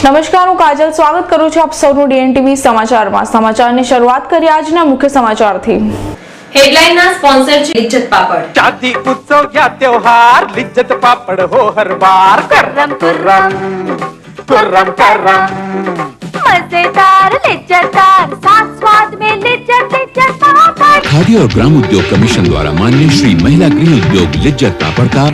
નમસ્કાર, હું કાજલ સ્વાગત કરું છું આપ સૌનું ડીએનટીવી સમાચારમાં। સમાચારની શરૂઆત કરીએ આજના મુખ્ય સમાચારથી। हेडलाइन स्पॉन्सर लिज्जत पापड़। शादी उत्सव या त्योहार लिज्जत पापड़ हो हर बार। कर्रम कर्रम कर्रम कर्रम मजेदार लिज्जतदार साथ स्वाद में लिज्जत लिज्जत पापड़। खादी और ग्राम उद्योग कमीशन द्वारा मान्य श्री महिला गृह उद्योग लिज्जत पापड़ का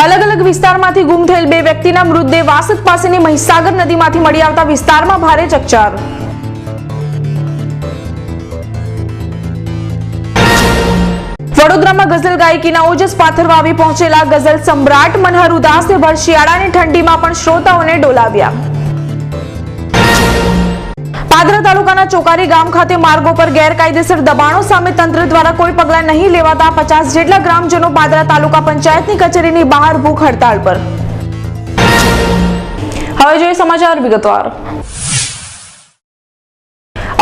अलग अलग विસ્તારમાંથી ગુમ થયેલ બે વ્યક્તિના મૃતદેહ વાસદ પાસેની મહીસાગર નદીમાંથી મળી આવતા વિસ્તારમાં ભારે ચકચાર। વડોદરામાં ગઝલ ગાયકીના ઓજસ પાથરવા આવી પહોંચેલા ગઝલ સમ્રાટ મનહર ઉદાસે ભર શિયાળાની ઠંડીમાં પણ શ્રોતાઓને ડોલાવ્યા। પાદરા તાલુકાના ચોકારી ગામ ખાતે માર્ગો પર ગેરકાયદેસર દબાણો સામે તંત્ર દ્વારા કોઈ પગલાં નહીં લેવાતા 50 જેટલા ગ્રામજનો પાદરા તાલુકા પંચાયતની કચેરીની બહાર ભૂખ હડતાળ પર। હવે જોઈએ સમાચાર વિગતવાર।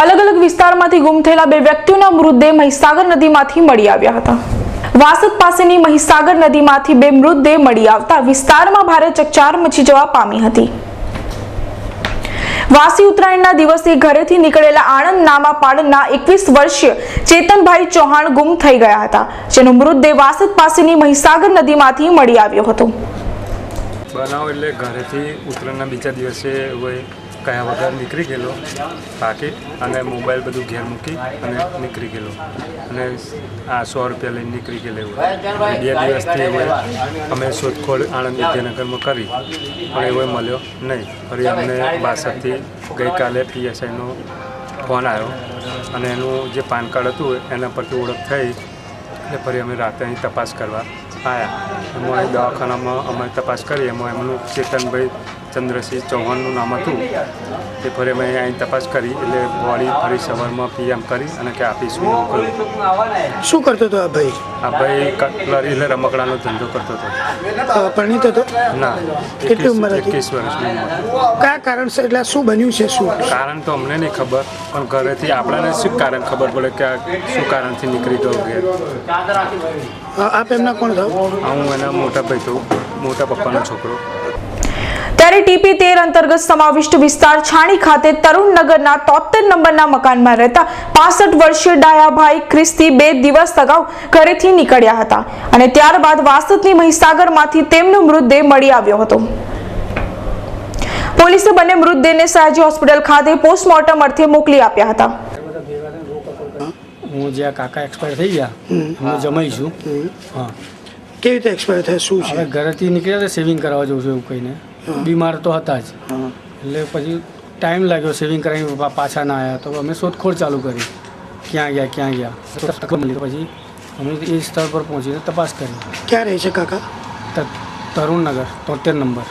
અલગ અલગ વિસ્તારમાંથી ગુમ થયેલા બે વ્યક્તિઓના મૃતદેહ મહીસાગર નદીમાંથી મળી આવ્યા હતા। વાસદ પાસેની મહીસાગર નદીમાંથી બે મૃતદેહ મળી આવતા વિસ્તારમાં ભારે ચકચાર મચી જવા પામી હતી। વાસી ઉત્તરાયણના દિવસે ઘરેથી નીકળેલા આણંદ નામાપાડના 21 વર્ષીય ચેતનભાઈ ચૌહાણ ગુમ થઈ ગયા હતા, જેનો મૃતદેહ વાસદ પાસેની મહીસાગર નદીમાંથી મળી આવ્યો હતો। બનાવ એટલે ઘરેથી ઉત્તરાયણના બીજા દિવસે કયા વગર નીકળી ગયેલો પાકીટ અને મોબાઈલ બધું ઘેર મૂકી અને નીકળી ગયેલો અને આ 100 રૂપિયા લઈને નીકળી ગયેલો। 2 દિવસથી અમે શોધખોળ આણંદ વિદ્યાનગરમાં કરી પણ એવો મળ્યો નહીં। ફરી અમને બાસઠથી ગઈકાલે PSIનો ફોન આવ્યો અને એનું જે પાન કાર્ડ હતું એના પરથી ઓળખ થઈ એટલે ફરી અમે રાતે અહીં તપાસ કરવા આવ્યા। એમાં અહીં દવાખાનામાં અમે તપાસ કરી એમાં એમનું ચેતનભાઈ ચંદ્રસિંહ ચૌહાણનું નામ હતું। એ ફરી અમે અહીં તપાસ કરી એટલે બોડી ફરી સવારમાં PM કરી અને કે આપીશું એવું કહ્યું। શું કરતો હતો આ ભાઈ? આ ભાઈ કટલરી એટલે રમકડાનો ધંધો કરતો હતો। પરિણીત હતો? ના। કેટલી ઉંમર હતી? 21 વર્ષની ઉંમર। કયા કારણસર એટલે શું બન્યું છે? શું કારણ તો અમને નહીં ખબર પણ ઘરેથી આપણાને શું કારણ ખબર પડે કે આ શું કારણથી નીકળી ગયો ઘેર। આપ એમના કોણ થાવ? હું એના મોટા ભાઈ તો મોટા પપ્પાનો છોકરો। ત્યારે TP13 અંતર્ગત સમાવિષ્ટ વિસ્તાર છાણી ખાતે તરુણનગરના 73 નંબરના મકાનમાં રહેતા 65 વર્ષીય ડાયાભાઈ ખ્રિસ્તી 2 દિવસ અગાઉ ઘરેથી નીકળ્યા હતા અને ત્યારબાદ વાસદની મહીસાગરમાંથી તેમનો મૃતદેહ મળી આવ્યો હતો। પોલીસે બંને મૃતદેહને સયાજી હોસ્પિટલ ખાતે પોસ્ટમોર્ટમ અર્થે મોકલી આપ્યા હતા। હું જ્યાં કાકા એક્સપાયર થઈ ગયા હું જમાઈ છું। હા, કેવી રીતે એક્સપાયર થયા? શું છે? ઘરેથી નીકળ્યા સેવિંગ કરાવવા જવું છું એવું કહીને બીમાર તો હતા જ એટલે પછી ટાઈમ લાગ્યો સેવિંગ કરાવી પાછા ના આવ્યા તો અમે શોધખોળ ચાલુ કરી ક્યાં ગયા પછી અમે એ સ્થળ પર પહોંચીને તપાસ કરી। ક્યાં રહે છે કાકા? તરુણનગર 73 નંબર।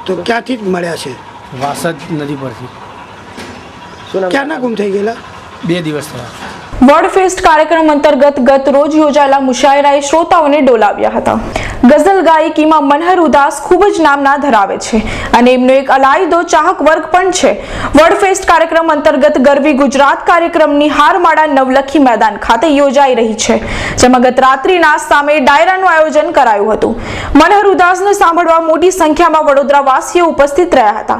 તો ક્યાંથી મળ્યા છે? વાસદ નદી પરથી। ક્યાંના ગુમ થઈ ગયેલા? 2 દિવસ થયા। વર્ડ ફેસ્ટ કાર્યક્રમ અંતર્ગત ગત રોજ યોજાયેલા મુશાયરાએ શ્રોતાઓને ડોલાવ્યા હતા। ગઝલ ગાયકીમાં મનહર ઉદાસ ખૂબ જ નામના ધરાવે છે અને એમનો એક અલાયદો ચાહક વર્ગ પણ છે। વર્ડ ફેસ્ટ કાર્યક્રમ અંતર્ગત ગરવી ગુજરાત કાર્યક્રમની હારમાળા નવલખી મેદાન ખાતે યોજાઈ રહી છે, જેમાં ગત રાત્રિના સામે ડાયરાનું આયોજન કરાયું હતું। મનહર ઉદાસને સાંભળવા મોટી સંખ્યામાં વડોદરાવાસીઓ ઉપસ્થિત રહ્યા હતા।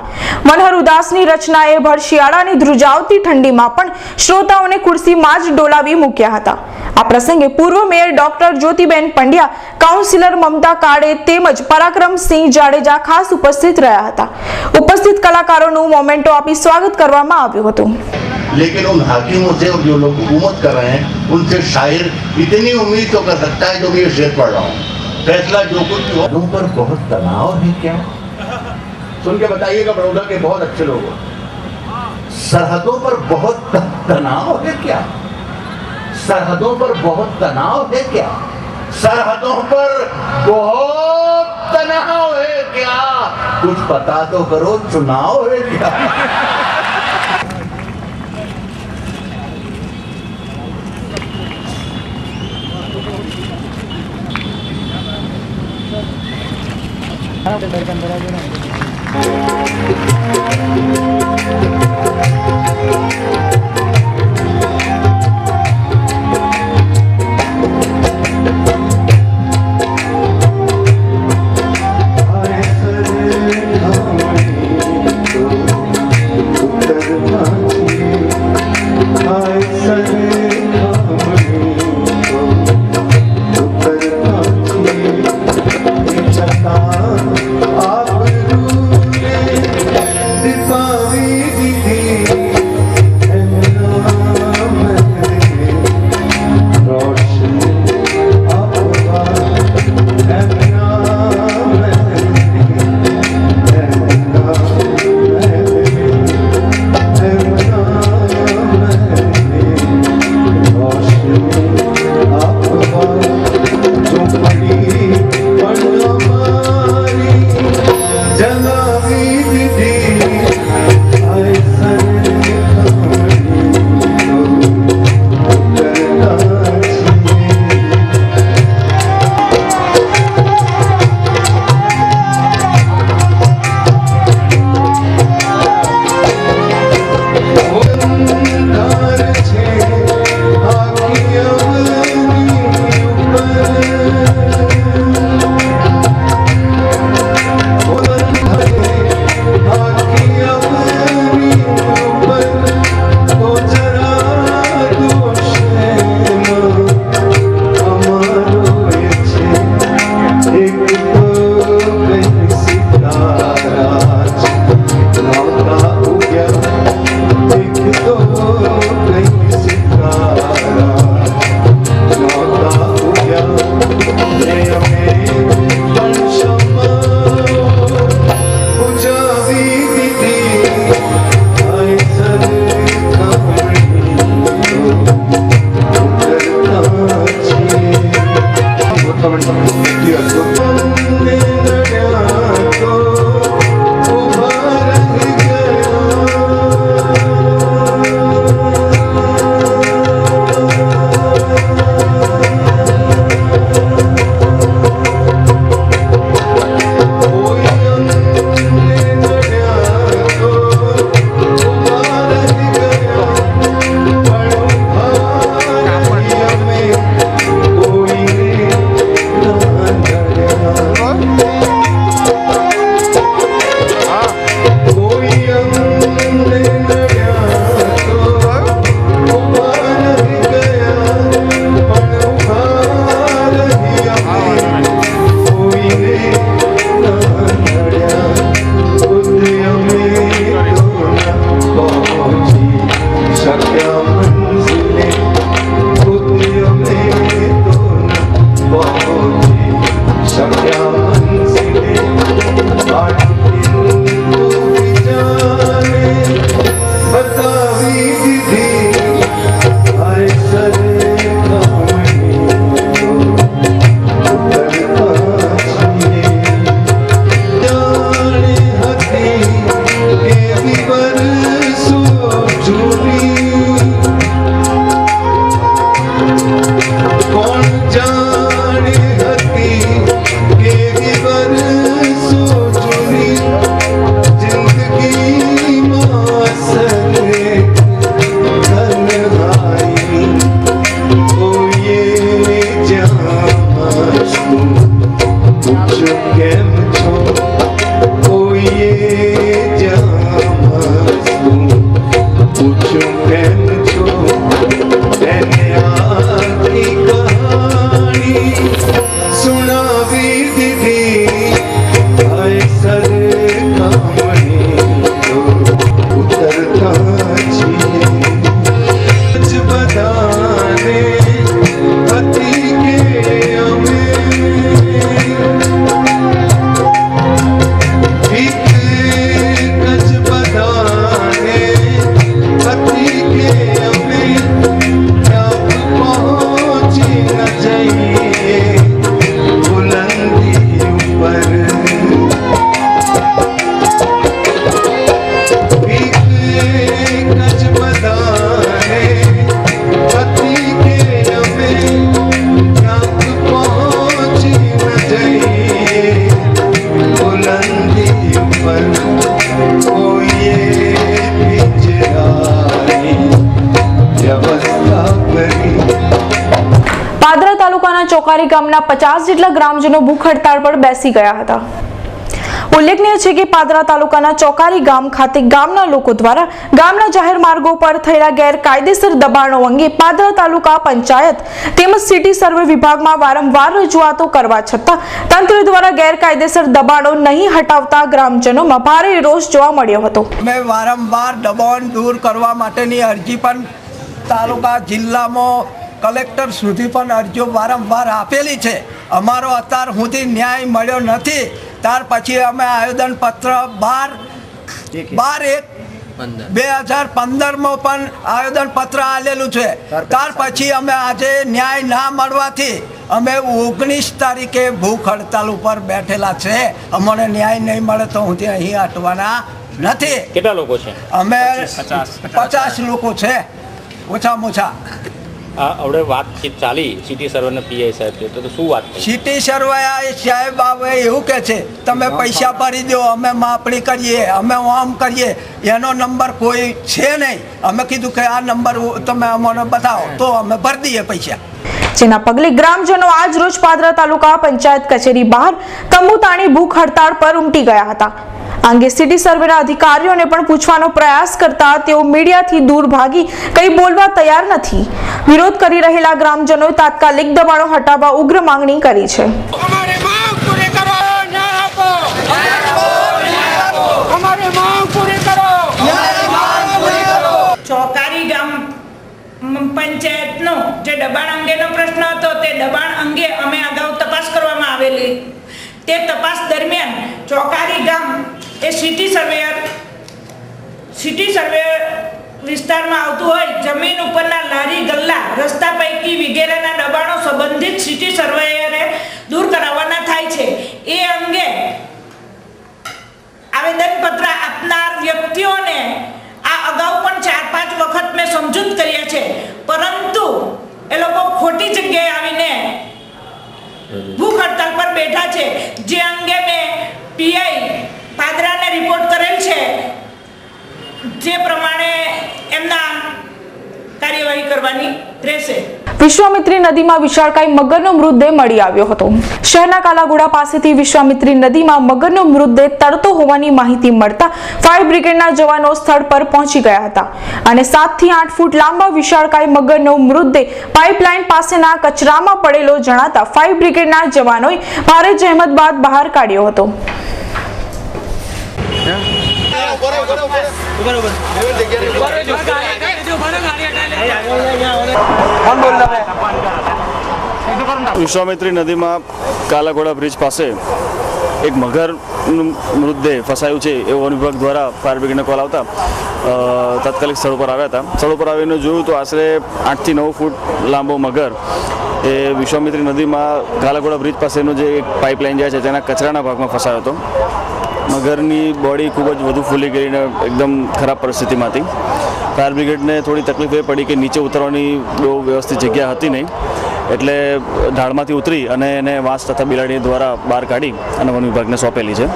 મનહર ઉદાસની રચનાએ ભર શિયાળાની ધ્રુજાવતી ઠંડીમાં પણ શ્રોતાઓને ખુરશીમાં જ ડોલાવી મૂક્યા હતા। આ પ્રસંગે પૂર્વ mayor doctor Jyotiben Pandya, councillor Mamata Kale તેમજ પરાક્રમસિંહ જાડેજા ખાસ ઉપસ્થિત રહ્યા હતા। ઉપસ્થિત કલાકારોનું મોમેન્ટો આપી સ્વાગત કરવામાં આવ્યું હતું। लेकिन उन हाकिमों से और जो लोग हुकूमत कर रहे हैं उनसे शायर इतनी उम्मीद तो कर सकता है जो मैं शेर पढ़ रहा हूँ। फैसला जो कुछ हो उन पर बहुत तनाव है क्या? सुन के बताइएगा बड़ौदा के बहुत अच्छे लोग हो। सरहदों पर बहुत तनाव है क्या? सरहदों पर बहुत तनाव है क्या? सरहदों पर बहुत तनाव है क्या? कुछ पता तो करो, चुनाव है क्या? ચોકારી ગામના 50 જેટલા ગ્રામજનો ભૂખ હડતાળ પર બેસી ગયા હતા। ઉલ્લેખનીય છે કે પાદરા તાલુકાના ચોકારી ગામ ખાતે ગામના લોકો દ્વારા ગામના જાહેર માર્ગો પર થયેલા ગેરકાયદેસર દબાણો અંગે પાદરા તાલુકા પંચાયત તેમજ સિટી સર્વે વિભાગમાં વારંવાર રજૂઆતો કરવા છતાં તંત્ર દ્વારા ગેરકાયદેસર દબાણો નહીં હટાવતા ગ્રામજનોમાં ભારે રોષ જોવા મળ્યો હતો। અમે વારંવાર દબાણ દૂર કરવા માટેની અરજી પણ તાલુકા જિલ્લામાં કલેક્ટર સુધી પણ અરજીઓ વારંવાર આપેલી છે। અમારો અત્યાર સુધી ન્યાય મળ્યો નથી। ત્યાર પછી અમે આવેદનપત્ર 12/1/2015માં પણ આવેદનપત્ર આલેલું છે। ત્યાર પછી અમે આજે ન્યાય ના મળવાથી અમે 19 તારીખે ભૂખ હડતાલ ઉપર બેઠેલા છે। અમને ન્યાય નહીં મળે તો હું અહીં હટવાના નથી। કેટલા લોકો છે? અમે 50 લોકો છે ઓછામાં ઓછા। હવે વાતચીત ચાલી સિટી સર્વે પીઆઈ સાહેબ છે તો શું વાત થઈ? સિટી સર્વે સાહેબ આવે એવું કે છે તમે પૈસા ભરી દો, અમે માપણી કરીએ, અમે આમ કરીએ। એનો નંબર કોઈ છે નહીં। અમે કીધું કે આ નંબર તમે અમને બતાવો તો અમે ભરી દઈએ પૈસા। જેના પગલે ગ્રામજનો આજ રોજ પાદરા તાલુકા પંચાયત કચેરી બહાર તંબુ તાણી ભૂખ હડતાળ પર ઉમટી ગયા હતા। આ અંગે સિટી સર્વેના અધિકારીઓને પણ પૂછવાનો પ્રયાસ કરતા તેઓ મીડિયાથી દૂર ભાગી કંઈ બોલવા તૈયાર નથી। વિરોધ કરી રહેલા ગ્રામજનોએ તાત્કાલિક દબાણો હટાવવા ઉગ્ર માંગણી કરી છે। ચોકારી ગામ પંચાયતનો જે દબાણ અંગેનો પ્રશ્ન હતો તે દબાણ અંગે અમે અગાઉ તપાસ કરવામાં આવેલી। તે તપાસ દરમિયાન ચોકારી ગામ એ સિટી સર્વે વિસ્તારમાં આવતું હોય જમીન ઉપરના લારી ગલ્લા રસ્તા પૈકી વગેરેના દબાણો સંબંધિત સિટી સર્વેયરે દૂર કરાવવાના થાય છે। એ અંગે આવેદનપત્ર આપનાર વ્યક્તિઓને આ અગાઉ પણ 4-5 વખત મેં સમજૂત કર્યા છે, પરંતુ એ લોકો ખોટી જગ્યાએ આવીને ભૂખ હડતાલ પર બેઠા છે। જે અંગે મેં પીઆઈ પાદરાને રિપોર્ટ કરેલ છે। જે પ્રમાણે એમના કાર્યવાહી કરવાની રહેશે। વિશ્વામિત્રી નદીમાં વિશાળકાય મગરનો મૃતદેહ મળી આવ્યો હતો। શહેરના કાલાગુડા પાસેથી વિશ્વામિત્રી નદીમાં મગરનો મૃતદેહ તરતો હોવાની માહિતી મળતા ફાયર બ્રિગેડના જવાનો સ્થળ પર પહોંચી ગયા હતા અને 7 થી 8 ફૂટ લાંબા વિશાળકાય મગરનો મૃતદેહ પાઇપલાઇન પાસેના કચરામાં પડેલો જણાતા ફાયર બ્રિગેડના જવાનોએ ભારે જહેમત બાદ બહાર કાઢ્યો હતો। વિશ્વામિત્રી નદીમાં કાલાઘોડા બ્રિજ પાસે એક મગરનું મૃતદેહ ફસાયું છે એવો વન વિભાગ દ્વારા ફાયર બ્રિગેડને કોલ આવતા તાત્કાલિક સ્થળ પર આવ્યા હતા. સ્થળ પર આવીને જોયું તો આશરે 8 થી 9 ફૂટ લાંબો મગર એ વિશ્વામિત્રી નદીમાં કાલાઘોડા બ્રિજ પાસેનું જે એક પાઇપલાઇન જાય છે તેના કચરાના ભાગમાં ફસાયો હતો. મગરની બોડી ખૂબ જ વધુ ફૂલી ગઈને એકદમ ખરાબ પરિસ્થિતિમાં હતી. ફાયર બ્રિગેડને થોડી તકલીફ એ પડી કે નીચે ઉતરવાની બહુ વ્યવસ્થિત જગ્યા હતી નહીં, એટલે ઢાળમાંથી ઉતરી અને એને વાંસ તથા બિલાડી દ્વારા બહાર કાઢી અને વન વિભાગને સોંપેલી છે.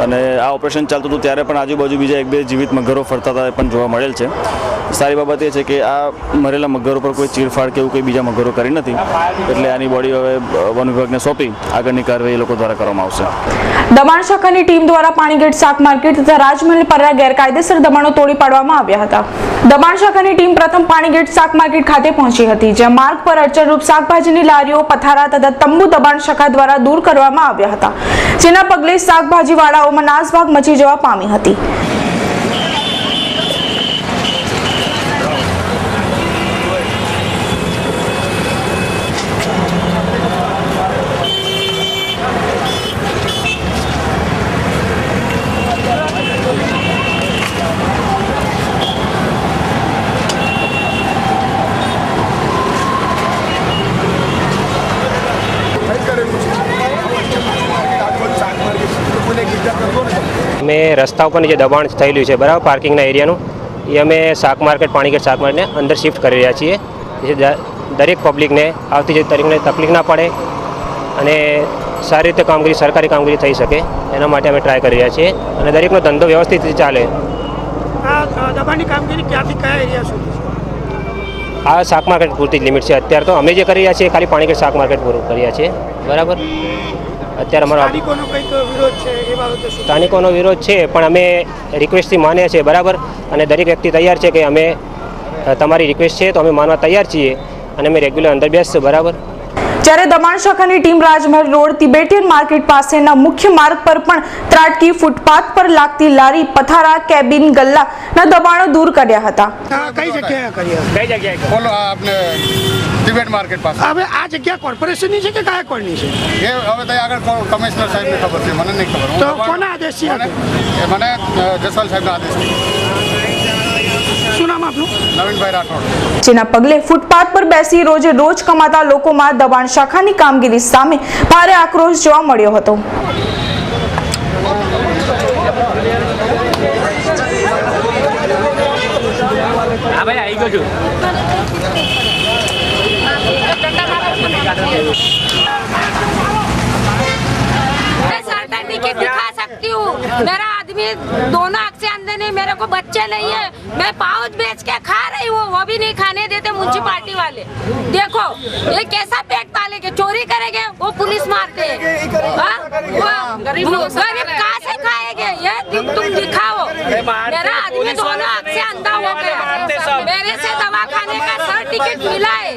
અને આ ઓપરેશન ચાલતું હતું ત્યારે પણ આજુબાજુ બીજા 1-2 જીવિત મગરો ફરતા હતા પણ જોવા મળેલ છે. સારી બાબત એ છે કે આ મરેલા મગરો પર કોઈ ચીરફાડ કે એવું કોઈ બીજા મગરો કરી નથી, એટલે આની બોડી હવે વન વિભાગને સોંપી આગળની કાર્યવાહી એ લોકો દ્વારા કરવામાં આવશે. દબાણ શાખાની ટીમ દ્વારા પાણીગેટ શાક માર્કેટ તથા રાજમહેલ પરના ગેરકાયદેસર દબાણો તોડી પાડવામાં આવ્યા હતા. દબાણ શાખાની ટીમ પ્રથમ પાણીગેટ શાક માર્કેટ ખાતે પહોંચી હતી, જ્યાં માર્ગ પર અડચણરૂપ શાકભાજીની લારીઓ, પથારા તથા તંબુ દબાણ શાખા દ્વારા દૂર કરવામાં આવ્યા હતા, જેના પગલે શાકભાજીવાળાઓમાં નાસભાગ મચી જવા પામી હતી. અમે રસ્તા ઉપરની જે દબાણ થયેલું છે બરાબર પાર્કિંગના એરિયાનું, એ અમે શાક માર્કેટ પાણીગેટ શાક માર્કેટને અંદર શિફ્ટ કરી રહ્યા છીએ, જે દરેક પબ્લિકને આવતી જે તારીખને તકલીફ ના પડે અને સારી રીતે કામગીરી સરકારી કામગીરી થઈ શકે એના માટે અમે ટ્રાય કરી રહ્યા છીએ અને દરેકનો ધંધો વ્યવસ્થિત રીતે ચાલે. દબાણની કામગીરી ક્યાંથી કયા એરિયા સુધી? આ શાક માર્કેટ પૂરતી જ લિમિટ છે. અત્યારે તો અમે જે કરી રહ્યા છીએ ખાલી પાણીગેટ શાક માર્કેટ પૂરું કરી રહ્યા છીએ બરાબર. અત્યારે અમારો સ્થાનિકોનો વિરોધ છે પણ અમે રિક્વેસ્ટથી માનીએ છીએ બરાબર, અને દરેક વ્યક્તિ તૈયાર છે કે અમે તમારી રિક્વેસ્ટ છે તો અમે માનવા તૈયાર છીએ અને અમે રેગ્યુલર અંદર બેસશું બરાબર. જ્યારે દબાણ શાખાની ટીમ રાજમહેલ રોડ તિબેટિયન માર્કેટ પાસેના મુખ્ય માર્ગ પર પણ ત્રાટકી, ફૂટપાથ પર લાગતી લારી, પથારા, કેબિન, ગલ્લાના દબાણો દૂર કર્યા હતા. કઈ જગ્યાએ કર્યા? કઈ જગ્યાએ? બોલો આપણે તિબેટ માર્કેટ પાસે. હવે આ જગ્યા કોર્પોરેશનની છે કે ગાયકવાડની છે? એ હવે તો આગળ કમિશનર સાહેબને ખબર છે, મને નહીં ખબર. તો કોના આદેશ છે? મને જસવાલ સાહેબના આદેશ છે. શું નામ આપનું? નવીનભાઈ રાઠોડ. જેના પગલે ફૂટપાથ પર બેસી રોજે રોજ કમાતા લોકોમાં દબાણ શાખાની કામગીરી સામે ભારે આક્રોશ જોવા મળ્યો હતો. सर्टिफिकेट दिखा सकती हूँ, मेरा आदमी दोनों आँख से अंधे नहीं, मेरे को बच्चे नहीं है, मैं पाउच बेच के खा रही हूँ, वो भी नहीं खाने देते म्युनिसिपालिटी वाले. देखो ये कैसा पेट पालेंगे, चोरी करेंगे वो पुलिस मारते हैं, गरीब कहाँ से खाएंगे? ये तुम दिखाओ. मेरा आदमी दोनों आँख से अंधा हो गया, मेरे से दवा खाने का सर्टिफिकेट मिला है,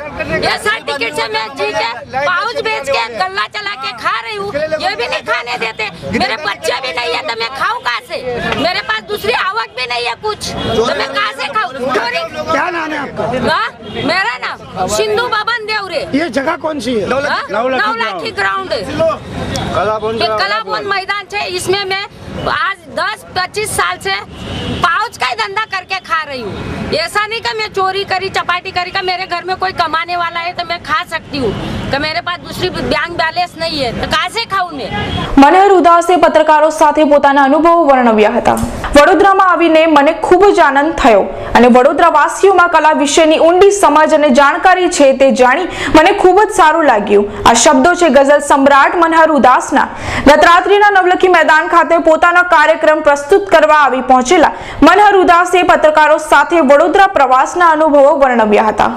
ये सर्टिफिकेट से मैं जी के पाउच बेच के गल्ला चला के खा रही हूँ, ये भी नहीं खाने देते. मेरे बच्चे भी नहीं है तो मैं खाऊं कहाँ से? मेरे पास दूसरी आवक भी नहीं है कुछ, तो मैं कहाँ से खाऊं? क्या नाम है आपका? मेरा नाम सिंधु बबन देवरे. ये जगह कौन सी है? नवलाखी ग्राउंड है, कलाभवन मैदान है. इसमें मैं आज 10-25 साल से पाउच का ही धंधा करके खा रही हूँ. ऐसा नहीं कि मैं चोरी करी, चपाटी करी का मेरे घर में कोई कमाने वाला है तो मैं खा सकती हूँ, कि मेरे पास दूसरी बैंक बैलेंस नहीं है तो कहाँ से खाऊं मैं? મનહર ઉદાસે પત્રકારો સાથે પોતાના અનુભવો વર્ણવ્યા હતા. વડોદરામાં આવીને મને ખૂબ જ આનંદ થયો અને વડોદરાવાસીઓમાં કલા વિશેની ઊંડી સમજ અને જાણકારી છે તે જાણી મને ખૂબ જ સારું લાગ્યું. આ શબ્દો છે ગઝલ સમ્રાટ મનહર ઉદાસના. ગત રાત્રિના નવલખી મેદાન ખાતે પોતાનો કાર્યક્રમ પ્રસ્તુત કરવા આવી પહોંચેલા મનહર ઉદાસે પત્રકારો સાથે વડોદરા પ્રવાસના અનુભવો વર્ણવ્યા હતા.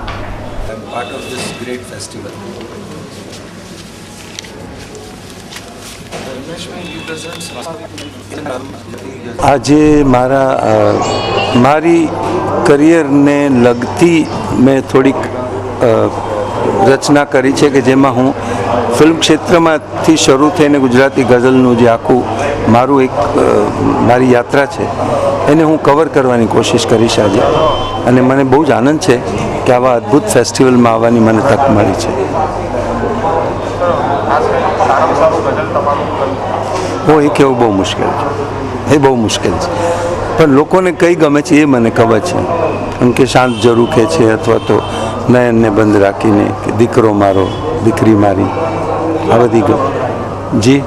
આજે મારી કરિયરને લગતી મેં થોડીક રચના કરી છે કે જેમાં હું ફિલ્મ ક્ષેત્રમાંથી શરૂ થઈને ગુજરાતી ગઝલનું જે આખું મારી યાત્રા છે એને હું કવર કરવાની કોશિશ કરીશ આજે. અને મને બહુ જ આનંદ છે કે આવા અદ્ભુત ફેસ્ટિવલમાં આવવાની મને તક મળી છે. એ કહેવું બહુ મુશ્કેલ છે, એ બહુ મુશ્કેલ છે, પણ લોકોને કઈ ગમે છે એ મને ખબર છે. કેમ કે શાંત ઝરૂખે છે અથવા તો નયનને બંધ રાખીને કે દીકરો મારો દીકરી મારી આ બધી જી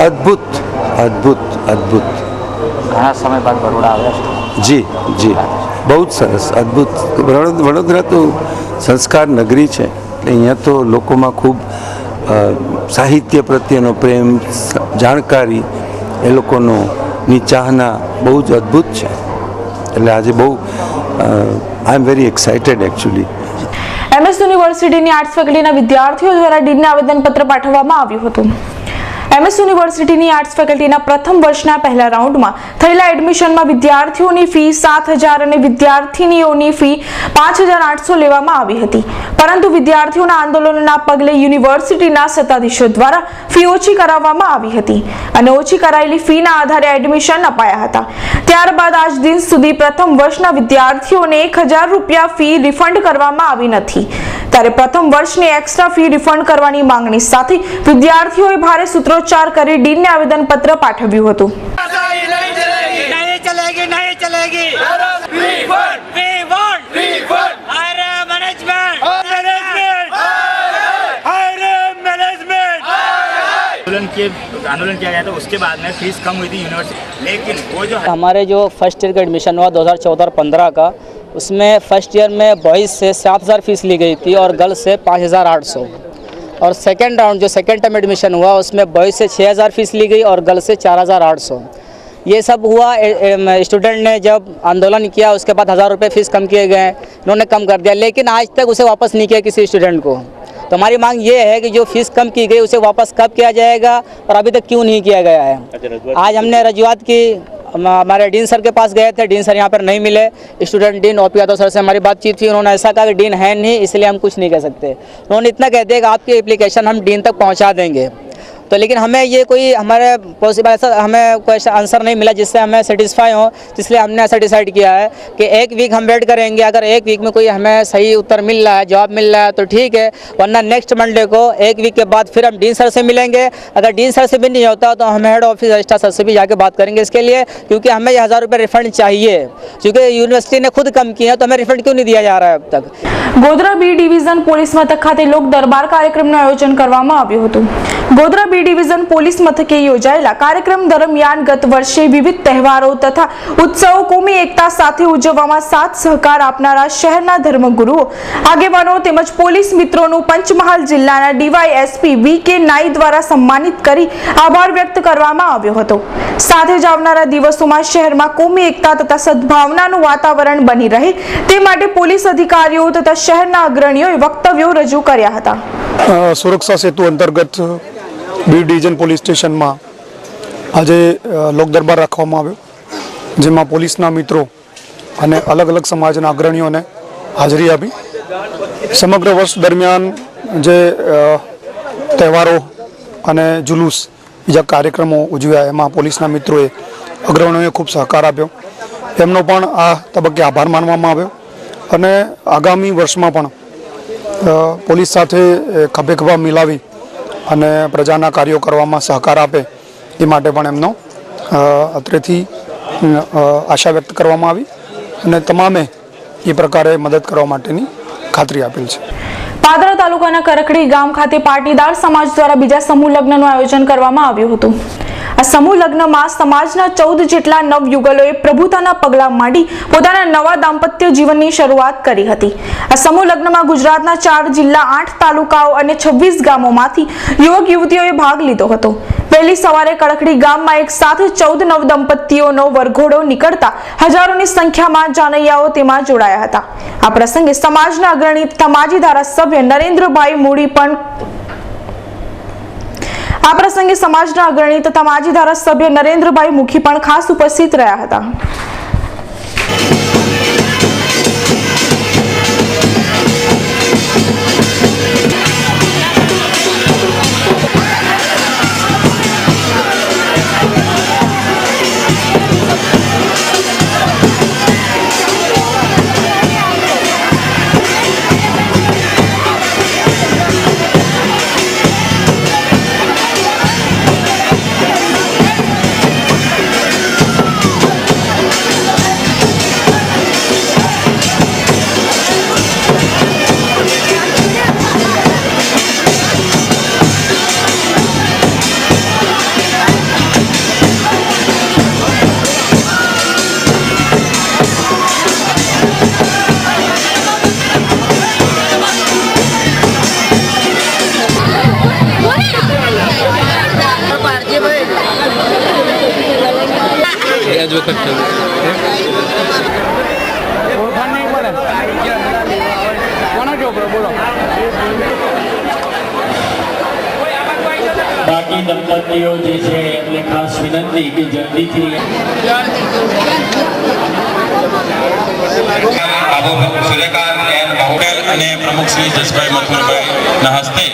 અદ્ભુત અદ્ભુત અદ્ભુત. ઘણા સમય બાદ બરોડા આવ્યા છે. જી જી બહુ જ સરસ અદ્ભુત. વડોદરા તો સંસ્કાર નગરી છે એટલે અહીંયા તો લોકોમાં ખૂબ સાહિત્ય પ્રત્યેનો પ્રેમ, જાણકારી, એ લોકોની ચાહના બહુ જ અદ્ભુત છે. એટલે આજે બહુ I am very excited actually. MS યુનિવર્સિટીની આર્ટ્સ ફેકલ્ટીના વિદ્યાર્થીઓ દ્વારા ડીનને આવેદનપત્ર પાઠવવામાં આવ્યું હતું. MS યુનિવર્સિટીની આર્ટ્સ ફેકલ્ટીના પ્રથમ વર્ષના પહેલા રાઉન્ડમાં થયેલા એડમિશનમાં વિદ્યાર્થીઓની ફી 7,000 અને વિદ્યાર્થીનીઓની ફી 5,800 લેવામાં આવી હતી. પરંતુ વિદ્યાર્થીઓના આંદોલનના પગલે યુનિવર્સિટીના સત્તાધીશો દ્વારા ફી ઓછી કરાવવામાં આવી હતી અને ઓછી કરાયેલી ફીના આધારે એડમિશન અપાયા હતા. ત્યારબાદ આજ દિન સુધી પ્રથમ વર્ષના વિદ્યાર્થીઓને 1,000 રૂપિયા ફી રિફંડ કરવામાં આવી નથી. ત્યારે પ્રથમ વર્ષની એક્સ્ટ્રા ફી રિફંડ કરવાની માંગણી સાથે વિદ્યાર્થીઓએ ભારે સૂત્રોચ્ચાર કરી ડીનને આવેદનપત્ર પાઠવ્યું હતું. आंदोलन किया गया था, उसके बाद में फीस कम हुई थी यूनिवर्सिटी, लेकिन वो जो हमारे जो फर्स्ट ईयर का एडमिशन हुआ 2014 और 15 का, उसमें फर्स्ट ईयर में बॉयज़ से 7,000 फीस ली गई थी और गर्ल्स से 5,800. और सेकेंड राउंड जो सेकेंड टर्म एडमिशन हुआ उसमें बॉयज़ से 6,000 फीस ली गई और गर्ल्स से 4,800. ये सब हुआ स्टूडेंट ने जब आंदोलन किया, उसके बाद 1,000 रुपये फीस कम किए गए, इन्होंने कम कर दिया, लेकिन आज तक उसे वापस नहीं किया किसी स्टूडेंट को. तो हमारी मांग ये है कि जो फीस कम की गई उसे वापस कब किया जाएगा और अभी तक क्यों नहीं किया गया है. आज हमने रजूआत की, हमारे डीन सर के पास गए थे, डीन सर यहाँ पर नहीं मिले. Student dean OP Yadav sir से हमारी बातचीत थी, उन्होंने ऐसा कहा कि डीन है नहीं इसलिए हम कुछ नहीं कह सकते. उन्होंने इतना कह दिया कि आपकी एप्लीकेशन हम डीन तक पहुँचा देंगे. तो लेकिन हमें ये कोई हमारे पॉसिबल ऐसा हमें कोई आंसर नहीं मिला जिससे हमें सेटिस्फाई हो, इसलिए हमने ऐसा डिसाइड किया है कि 1 वीक हम वेट करेंगे. अगर 1 वीक में कोई हमें सही उत्तर मिल रहा है, जवाब मिल रहा है तो ठीक है, वरना नेक्स्ट मंडे को 1 वीक के बाद फिर हम डीन सर से मिलेंगे. अगर डीन सर से भी नहीं होता तो हम हेड ऑफिस रजिस्ट्रार सर से भी जाके बात करेंगे इसके लिए, क्योंकि हमें ये 1,000 रुपये रिफंड चाहिए. क्योंकि यूनिवर्सिटी ने खुद कम किया है तो हमें रिफंड क्यों नहीं दिया जा रहा है अब तक. ગોધરા B ડિવિઝન પોલીસ મથક ખાતે લોક દરબાર કાર્યક્રમનું આયોજન કરવામાં આવ્યું હતું. ગોધરા B ડિવિઝન પોલીસ મથકે યોજાયેલા કાર્યક્રમ દરમિયાન ગત વર્ષે વિવિધ તહેવારો તથા ઉત્સવો કોમી એકતા સાથે ઉજવવામાં સાથ સહકાર આપનારા શહેરના ધર્મગુરુઓ, આગેવાનો તેમજ પોલીસ મિત્રોનું પંચમહાલ જિલ્લાના DYSP VK નાઈ દ્વારા સન્માનિત કરી આભાર વ્યક્ત કરવામાં આવ્યો હતો. સાથે જ આવનારા દિવસોમાં શહેરમાં કોમી એકતા તથા સદભાવનાનું વાતાવરણ બની રહે તે માટે પોલીસ અધિકારીઓ તથા શહેરના અગ્રણીઓએ વક્તવ્યો રજૂ કર્યા હતા. સુરક્ષા સેતુ અંતર્ગત B ડિવિઝન પોલીસ સ્ટેશનમાં આજે લોક દરબાર રાખવામાં આવ્યો, જેમાં પોલીસના મિત્રો અને અલગ અલગ સમાજના અગ્રણીઓને હાજરી આપી. સમગ્ર વર્ષ દરમિયાન જે તહેવારો અને જુલુસ બીજા કાર્યક્રમો ઉજવ્યા એમાં પોલીસના મિત્રોએ અગ્રણીઓએ ખૂબ સહકાર આપ્યો. એમનો પણ આ તબક્કે આભાર માનવામાં આવ્યો અને આગામી વર્ષમાં પણ પોલીસ સાથે ખભે ખભા મિલાવી અને પ્રજાના કાર્યો કરવામાં સહકાર આપે એ માટે પણ એમનો અત્રેથી આશા વ્યક્ત કરવામાં આવી અને તમામે એ પ્રકારે મદદ કરવા માટેની ખાતરી આપેલ છે. પાદરા તાલુકાના કરખડી ગામ ખાતે પાટીદાર સમાજ દ્વારા બીજા સમૂહ લગ્નનું આયોજન કરવામાં આવ્યું હતું. આ સમૂહ લગ્નમાં સમાજના 14 જેટલા નવયુગલોએ પ્રભુતાના પગલાં માંડી પોતાના નવા દાંપત્ય જીવનની શરૂઆત કરી હતી. આ સમૂહ લગ્નમાં ગુજરાતના 4 જિલ્લા, 8 તાલુકાઓ અને 26 ગામોમાંથી યુવક યુવતીઓએ ભાગ લીધો હતો. વહેલી સવારે કડખડી ગામમાં એક સાથે 14 નવ દંપતીઓનો વરઘોડો નીકળતા હજારોની સંખ્યામાં જાનૈયાઓ તેમાં જોડાયા હતા. આ પ્રસંગે સમાજના અગ્રણી તથા માજી ધારાસભ્ય નરેન્દ્રભાઈ મૂડી પણ મુખી પણ ખાસ ઉપસ્થિત રહ્યા હતા. જ વખત થયું. બાકી દંપતીઓ જે છે એમને ખાસ વિનંતી કે જલ્દીથી અને પ્રમુખ શ્રી જસભાઈ મથુરભાઈના હસ્તે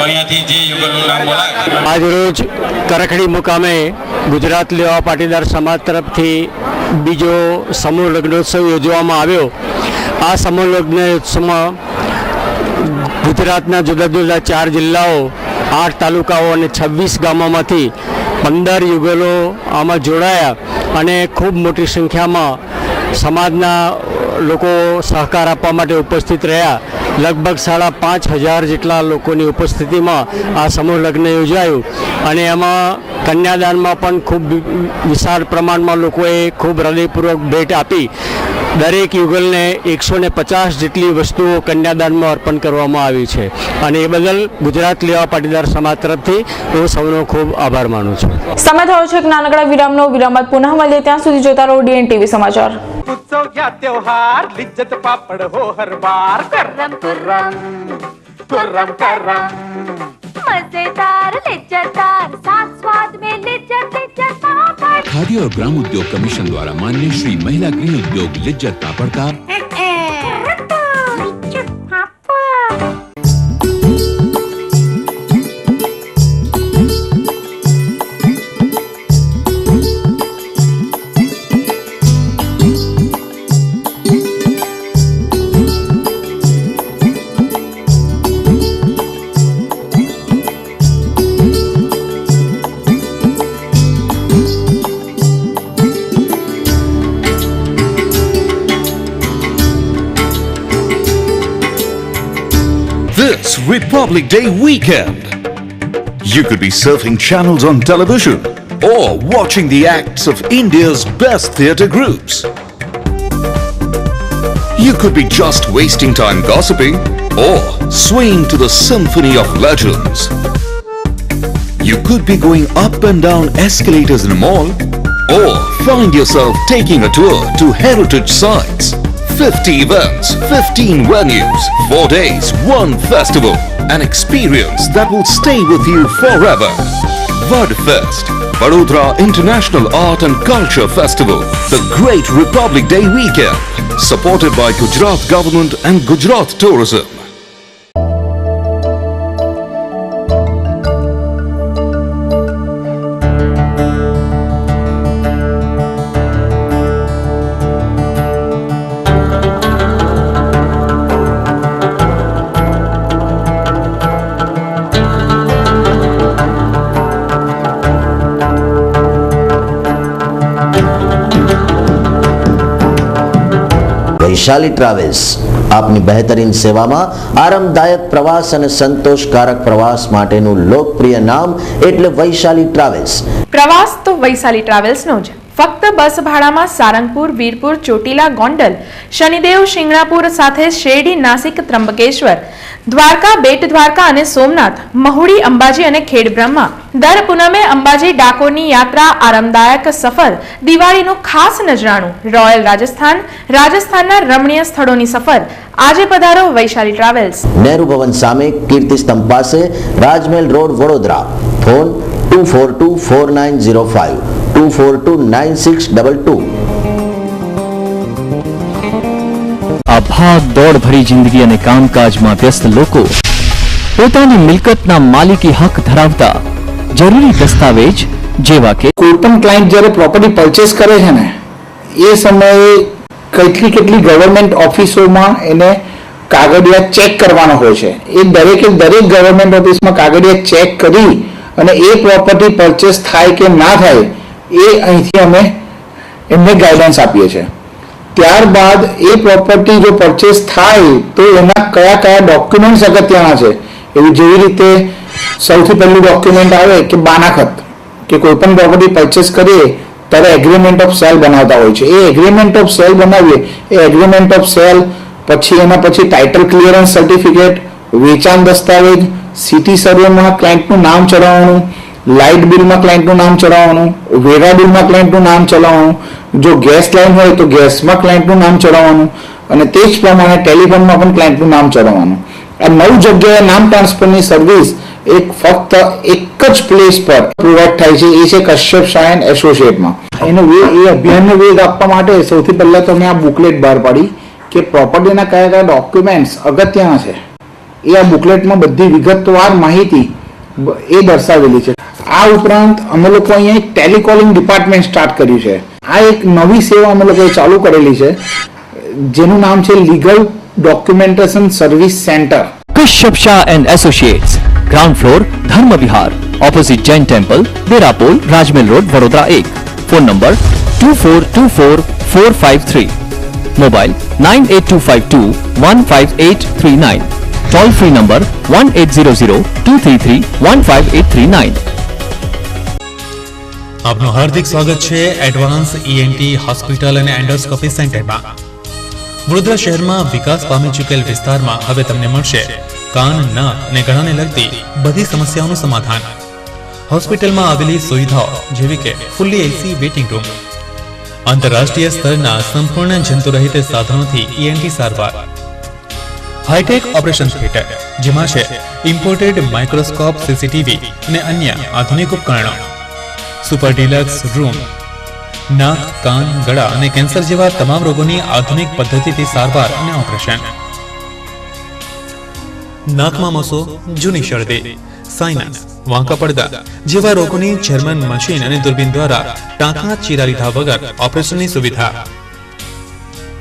અહીંયાથી જે યુગલનું નામ બોલાય. આજરોજ કરખડી મુકામે ગુજરાત લેવા પાટીદાર સમાજ તરફથી બીજો સમૂહ લગ્નોત્સવ યોજવામાં આવ્યો. આ સમૂહ લગ્નોત્સવમાં ગુજરાતના જુદા જુદા 4 જિલ્લાઓ, 8 તાલુકાઓ અને 26 ગામોમાંથી 15 યુગલો આમાં જોડાયા અને ખૂબ મોટી સંખ્યામાં સમાજના લોકો સહકાર આપવા માટે ઉપસ્થિત રહ્યા. લગભગ 5,500 જેટલા લોકોની ઉપસ્થિતિમાં આ સમૂહ લગ્ન યોજાયું અને એમાં કન્યાદાનમાં પણ ખૂબ વિશાળ પ્રમાણમાં લોકોએ ખૂબ હૃદયપૂર્વક ભેટ આપી. દરેક યુગલને 150 જેટલી વસ્તુઓ કન્યાદાનમાં અર્પણ કરવામાં આવી છે અને એ બદલ ગુજરાત લેવા પાટીદાર સમાજ તરફથી હું સૌનો ખૂબ આભાર માનું છું. સમય થયો છે એક નાનકડા વિરામનો. વિરામ બાદ પુનઃ મળીએ, ત્યાં સુધી જોતા રહો DN TV સમાચાર. उत्सव या त्योहार लिज्जत पापड़ हो हर बार. कर्रम कर्रम कर्रम कर्रम मजेदार लिज्जतदार साथ स्वाद में लिज्जत लिज्जत पापड़. खादी और ग्राम उद्योग कमीशन द्वारा माननीय श्री महिला गृह उद्योग लिज्जत पापड़ का This Republic Day weekend, you could be surfing channels on television or watching the acts of India's best theatre groups. You could be just wasting time gossiping or swaying to the symphony of legends. You could be going up and down escalators in a mall or find yourself taking a tour to heritage sites. 50 events, 15 venues, 4 days, 1 festival. An experience that will stay with you forever. Vadfest, Vadodara International Art and Culture Festival. The Great Republic Day Weekend. Supported by Gujarat Government and Gujarat Tourism. Vaishali travels આપની બહેતરીન સેવામાં આરામદાયક પ્રવાસ અને સંતોષકારક પ્રવાસ માટેનું લોકપ્રિય નામ એટલે વૈશાલી ટ્રાવેલ્સ. પ્રવાસ તો વૈશાલી ટ્રાવેલ્સનો જ. ફક્ત બસ ભાડામાં સારંગપુર, વીરપુર, ચોટીલા, ગોંડલ, શનિદેવ, શિંગણાપુર સાથે શેરડી, નાસિક, ત્રંબકેશ્વર, દ્વારકા, બેટ દ્વારકા અને સોમનાથ, મહુડી, અંબાજી અને ખેડબ્રહ્મા. દર પૂનમે અંબાજી ડાકોરની યાત્રા, આરામદાયક સફર, દિવાળીનું ખાસ નજરાણું, રોયલ રાજસ્થાન, રાજસ્થાનના રમણીય સ્થળોની સફર. આજે પધારો વૈશાલી ટ્રાવેલ્સ. નહેરુ ભવન સામે, કીર્તિ સ્તંભ પાસે, રાજમહેલ રોડ, વડોદરા. ફોન 24249052 242962. આ ભાગ દોડ ભરી જિંદગી અને કામકાજમાં વ્યસ્ત લોકો પોતાની મિલકતના માલિકી હક ધરાવતા જરૂરી દસ્તાવેજ જેવા કે કોઈ પણ ક્લાયન્ટ જ્યારે પ્રોપર્ટી પરચેસ કરે છે ને એ સમયે કેટલી ગવર્મેન્ટ ઓફિસોમાં એને કાગળિયા ચેક કરવાનો હોય છે. એ દરેક ગવર્મેન્ટ ઓફિસમાં કાગળિયા ચેક કરી અને એ પ્રોપર્ટી પરચેસ થાય કે ના થાય એ અહીંથી અમે એમને ગાઈડન્સ આપીએ છીએ. ત્યારબાદ એ પ્રોપર્ટી જો પરચેસ થાય તો એના કયા ડોક્યુમેન્ટ્સ અગત્યના છે. એવી જેવી રીતે સૌથી પહેલું ડોક્યુમેન્ટ આવે કે બાનાખત, કે કોઈ પણ પ્રોપર્ટી પરચેસ કરીએ ત્યારે એગ્રીમેન્ટ ઓફ સેલ બનાવતા હોય છે. એ એગ્રીમેન્ટ ઓફ સેલ બનાવીએ, એ એગ્રીમેન્ટ ઓફ સેલ પછી એના પછી ટાઇટલ ક્લિયરન્સ સર્ટિફિકેટ, વેચાણ દસ્તાવેજ, સિટી સર્વેમાં ક્લાયન્ટનું નામ ચડાવવાનું, લાઇટ બિલમાં ક્લાયન્ટનું નામ ચડાવવાનું, વેરા બિલમાં ક્લાયન્ટનું નામ ચડાવવાનું, જો ગેસ લાઈન હોય તો ગેસમાં ક્લાયન્ટનું નામ ચડાવવાનું અને તે જ પ્રમાણે ટેલિફોનમાં પણ ક્લાયન્ટનું નામ ચડાવવાનું. આ 9 જગ્યાએ નામ ટ્રાન્સફરની સર્વિસ ફક્ત એક જ પ્લેસ પર પ્રોવાઈડ થાય છે, એ છે કશ્યપ શાહ એન્ડ એસોસિએટમાં. એ અભિયાનને વેગ આપવા માટે સૌથી પહેલાં તો મેં આ બુકલેટ બહાર પાડી કે પ્રોપર્ટીના કયા કયા ડોક્યુમેન્ટ્સ અગત્યના છે, એ આ બુકલેટમાં બધી વિગતવાર માહિતી એ દર્શાવેલી છે. આ ઉપરાંત અમે લોકો અહીંયા એક ટેલિકોલિંગ ડિપાર્ટમેન્ટ સ્ટાર્ટ કર્યું છે. આ એક નવી સેવા અમે લોકોએ ચાલુ કરેલી છે જેનું નામ છે legal documentation service centre. Kashyap Shah and associates, ground floor, Dharm Vihar, opposite Jain temple, Derapol, Rajmahel road, Vadodara 1. Phone number 24245453. Mobile 9825215839. Toll free number 180023315839. આપનું હાર્દિક સ્વાગત છે એડવાન્સ ઈએનટી હોસ્પિટલ અને એન્ડોસ્કોપી સેન્ટરમાં. વડોદરા શહેરમાં વિકાસ પામી ચૂકેલ વિસ્તારમાં હવે તમને મળશે કાન, નાક અને ગળાને લગતી બધી સમસ્યાઓનું સમાધાન. હોસ્પિટલમાં આવેલી સુવિધાઓ જેવી કે ફુલ્લી એસી વેઇટિંગ રૂમ, આંતરરાષ્ટ્રીય સ્તરના સંપૂર્ણ જંતુરહિત સાધનોથી ઈએનટી સારવાર, હાઈટેક ઓપરેશન થિયેટર જેમાં છે ઇમ્પોર્ટેડ માઇક્રોસ્કોપ, સીસીટીવી અને અન્ય આધુનિક ઉપકરણો, સુપર ડિલક્સ રૂમ, નાક, કાન, ગળા અને કેન્સર જેવા તમામ રોગોની આધુનિક પદ્ધતિથી સારવાર અને ઓપરેશન. નાકમાં મસો, જૂની શરદી, સાઇનસ, વાંકા પડદા જેવા રોગોની જર્મન મશીન અને દૂરબીન દ્વારા ટાંકા ચીરા લીધા વગર ઓપરેશનની સુવિધા.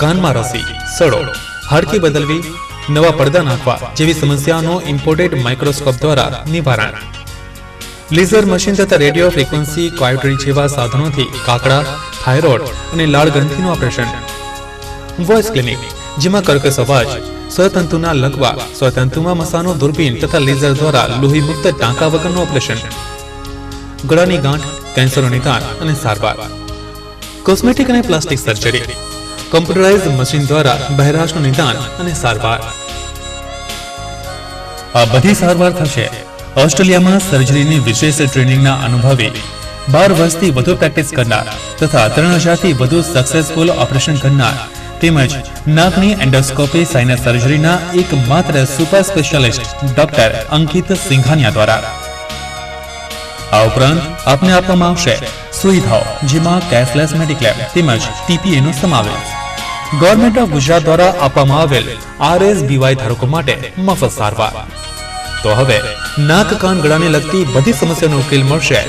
કાનમાં રસી, સડો, હાડકી બદલવી, નવા પડદા નાખવા જેવી સમસ્યાઓનું ઇમ્પોર્ટેડ માઇક્રોસ્કોપ દ્વારા નિવારણ. લેઝર મશીન તથા રેડિયો ફ્રીક્વન્સી ક્વાયોટરી જેવા સાધનોથી કાકડા, થાઇરોઇડ અને લાળ ગ્રંથિનું ઓપરેશન. વોઇસ ક્લિનિક જેમાં કર્કશ અવાજ, સ્વતંતુના લકવા, સ્વતંતુમાં મસાનો દૂરબીન તથા લેઝર દ્વારા લોહી મુક્ત ટાંકા વગરનું ઓપરેશન. ગળાની ગાંઠ, કેન્સરનું નિદાન અને સારવાર. કોસ્મેટિક અને પ્લાસ્ટિક સર્જરી, કમ્પ્યુટરાઇઝ મશીન દ્વારા બહેરાશનું નિદાન અને સારવાર. આ બધી સારવાર થશે ઓસ્ટ્રેલિયામાં સર્જરીની વિશેષ ટ્રેનિંગના અનુભવી 12 વર્ષથી વધુ પ્રેક્ટિસ કરનાર તથા 3000 થી વધુ સક્સેસફુલ ઓપરેશન કરનાર તેમજ નાકની એન્ડોસ્કોપી સાઇનસ સર્જરીના એકમાત્ર સુપર સ્પેશિયાલિસ્ટ ડોક્ટર અંકિત સિંઘાનિયા દ્વારા. આ ઉપરાંત આપને આપવામાં આવશે સુવિધાઓ જેમાં કેશલેસ મેડિક્લેમ તેમજ ટીપીએ નો સમાવેશ. ગવર્મેન્ટ ઓફ ગુજરાત દ્વારા આપવામાં આવેલ RSBY ધારકો માટે મફત સારવાર. તો હવે નાક, કાન, ગળાને લગતી બધી સમસ્યાનો ઉકેલ મળશે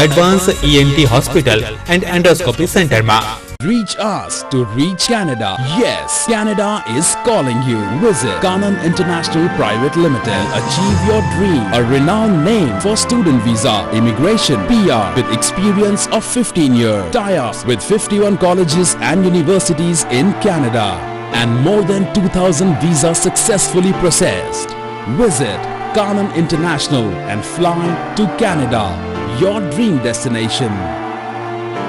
advance ENT hospital and endoscopy સેન્ટરમાં. Reach us to reach Canada. Yes, Canada is calling you. Visit Kanan International Private Limited. Achieve your dream. A renowned name for student visa, immigration, PR with experience of 15 years. Tie-ups with 51 colleges and universities in Canada. And more than 2,000 visas successfully processed. Visit Kanan International and fly to Canada. Your dream destination.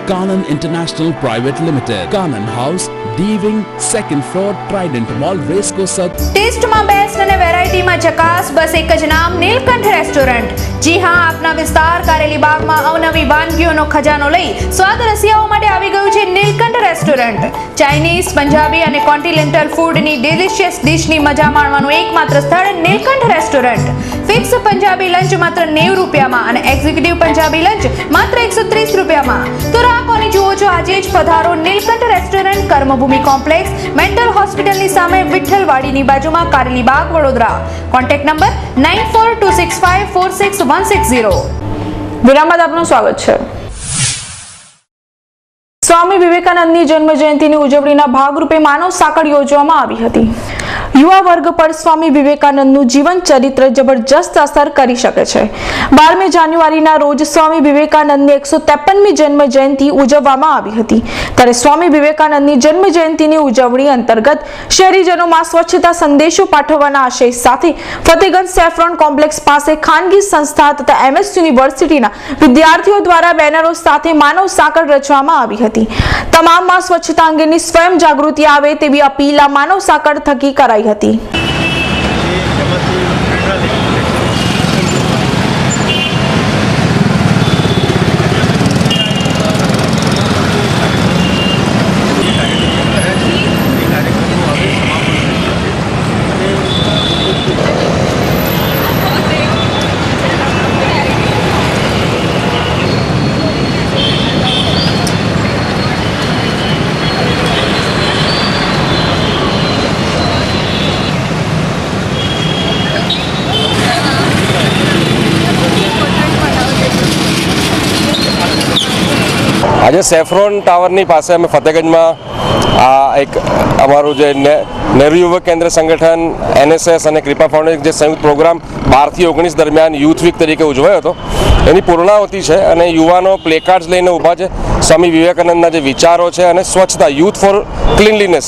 Kanan International Private Limited, Kanan House, Deeving, 2nd floor, Trident Mall, Racecourse. ટેસ્ટમાં best અને વેરાયટીમાં ઝકાસ, બસ એક જ નામ, Nilkanth restaurant. જી હા, આપના વિસ્તાર કારેલી બાગમાં અવનવી વાનગીઓનો ખજાનો લઈ સ્વાદ રસિયાઓ માટે આવી ગયું છે નીલકંઠ રેસ્ટોરન્ટ. ચાઇનીઝ, પંજાબી અને કોન્ટિનેન્ટલ ફૂડની ડિલિશિયસ ડિશની મજા માણવાનું એકમાત્ર સ્થળ Neelkanth restaurant. Fix Punjabi lunch માત્ર 90 રૂપિયામાં અને એક્ઝિક્યુટિવ પંજાબી લંચ માત્ર 130 રૂપિયામાં. તો કોની જુઓ છો, આજે જ પધારો Nilkanth restaurant, Karmabhoomi complex, mental હોસ્પિટલની સામે, વિઠ્ઠલવાડીની બાજુમાં, કારેલી બાગ, વડોદરા. Contact number 9426546160. વિરામ બાદ આપનું સ્વાગત છે. સ્વામી વિવેકાનંદની જન્મ જયંતિની ઉજવણીના ભાગરૂપે માનવ સાંકળ યોજવામાં આવી હતી. યુવા વર્ગ પર સ્વામી વિવેકાનંદનું જીવન ચરિત્ર જબરજસ્ત અસર કરી શકે છે. 12મી જાન્યુઆરીના રોજ સ્વામી વિવેકાનંદની 153મી જન્મ જયંતિ ઉજવવામાં આવી હતી. ત્યારે સ્વામી વિવેકાનંદની જન્મ જયંતિની ઉજવણી અંતર્ગત શહેરીજનોમાં સ્વચ્છતા સંદેશો પાઠવવાના આશય સાથે ફતેગંજ સેફ્રોન કોમ્પ્લેક્સ પાસે ખાનગી સંસ્થા તથા MS યુનિવર્સિટીના વિદ્યાર્થીઓ દ્વારા બેનરો સાથે માનવ સાંકળ રચવામાં આવી હતી. તમામમાં સ્વચ્છતા અંગેની સ્વયં જાગૃતિ આવે તેવી અપીલ આ માનવ સાંકળ થકી કરાઈ હતી. આજે સેફ્રોન ટાવરની પાસે અમે ફતેહગંજમાં આ એક અમારું જે નહેરુ યુવક કેન્દ્ર સંગઠન NSS અને કૃપા ફાઉન્ડેશન જે સંયુક્ત પ્રોગ્રામ 12 થી 19 દરમિયાન યુથ વીક તરીકે ઉજવાયો હતો એની પૂર્ણાવતી છે અને યુવાનો પ્લેકાર્ડ્સ લઈને ઊભા છે. સ્વામી વિવેકાનંદના જે વિચારો છે અને સ્વચ્છતા યુથ ફોર ક્લીનલીનેસ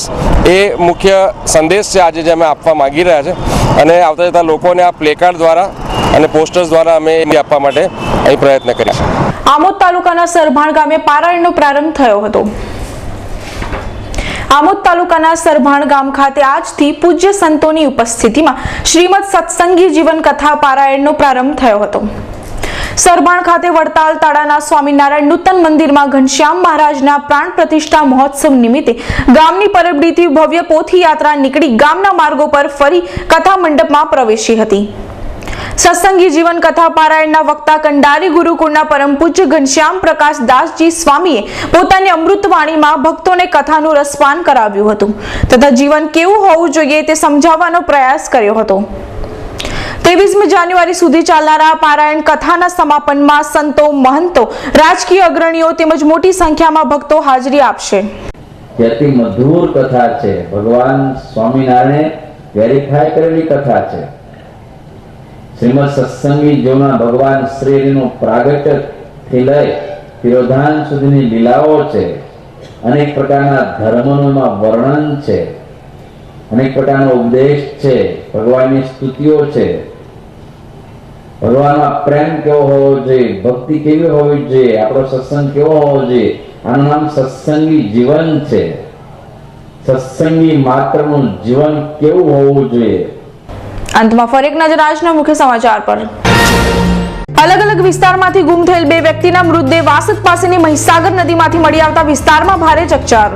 એ મુખ્ય સંદેશ છે આજે જે અમે આપવા માગી રહ્યા છે અને આવતા જતા લોકોને આ પ્લેકાર્ડ દ્વારા અને પોસ્ટર્સ દ્વારા અમે આપવા માટે અહીં પ્રયત્ન કરીશું. આમોદ તાલુકાના સરભાણ ગામે પારાયણનો પ્રારંભ થયો હતો. આમોદ તાલુકાના સરભાણ ગામ ખાતે આજથી પૂજ્ય સંતોની ઉપસ્થિતિમાં શ્રીમદ સત્સંગી જીવન કથા પારાયણનો પ્રારંભ થયો હતો. સરભાણ ખાતે વડતાલ તાડાના સ્વામિનારાયણ નૂતન મંદિરમાં ઘનશ્યામ મહારાજના પ્રાણ પ્રતિષ્ઠા મહોત્સવ નિમિત્તે ગામની પરબડીથી ભવ્ય પોથી યાત્રા નીકળી ગામના માર્ગો પર ફરી કથા મંડપમાં પ્રવેશી હતી. સત્સંગી જીવન કથા પારાયણના વક્તા કંડારી ગુરુકુળના પરમ પૂજ્ય ઘનશ્યામ પ્રકાશ દાસજી સ્વામીએ પોતાની અમૃતવાણીમાં ભક્તોને કથાનું રસપાન કરાવ્યું હતું તથા જીવન કેવું હોવું જોઈએ તે સમજાવવાનો પ્રયાસ કર્યો હતો. 23મી જાન્યુઆરી સુધી ચાલનારા પારાયણ કથાના સમાપનમાં સંતો, મહંતો, રાજકીય અગ્રણીઓ તેમજ મોટી સંખ્યામાં ભક્તો હાજરી આપશે. અતિ મધુર કથા છે. ભગવાન સ્વામિનારાયણે વેરીફાઈ કરેલી કથા છે. શ્રીમદ સત્સંગી જોના ભગવાન શ્રીનું પ્રાગટ્ય થી લઈ તિરોધાન સુધીની લીલાઓ છે. અનેક પ્રકારના ધર્મોનું વર્ણન છે. અનેક પ્રકારનો ઉપદેશ છે. ભગવાનની સ્તુતિઓ છે. ભગવાનમાં પ્રેમ કેવો હોવો જોઈએ, ભક્તિ કેવી હોવી જોઈએ, આપણો સત્સંગ કેવો હોવો જોઈએ. આનું નામ સત્સંગી જીવન છે. સત્સંગી માત્રનું જીવન કેવું હોવું જોઈએ. અંતમાં ફરી એક નજર આજના મુખ્ય સમાચાર પર. અલગ અલગ વિસ્તારમાંથી ગુમ થયેલ 2 વ્યક્તિના મૃતદેહ વાસદ પાસેની મહીસાગર નદીમાંથી મળી આવતા વિસ્તારમાં ભારે ચકચાર.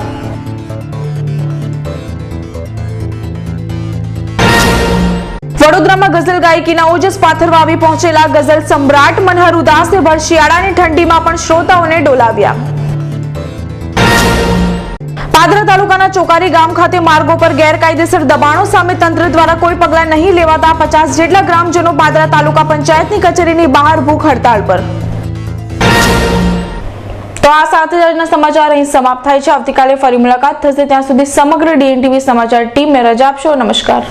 વડોદરામાં ગઝલ ગાયકીના ઓજસ પાથરવા આવી પહોંચેલા ગઝલ સમ્રાટ મનહર ઉદાસે ભર શિયાળાની ઠંડીમાં પણ શ્રોતાઓને ડોલાવ્યા. પાદરા તાલુકાના ચોકારી ગામ ખાતે માર્ગો પર ગેરકાયદેસર દબાણો સામે તંત્ર દ્વારા કોઈ પગલાં નહીં લેવાતા 50 જેટલા ગ્રામજનો પાદરા તાલુકા પંચાયતની કચેરીની બહાર ભૂખ હડતાળ પર. તો આ સાથે આજના સમાચાર અહીં સમાપ્ત થાય છે. આવતીકાલે ફરી મુલાકાત થશે. ત્યાં સુધી સમગ્ર DNTV સમાચાર ટીમને રજા આપશો. નમસ્કાર.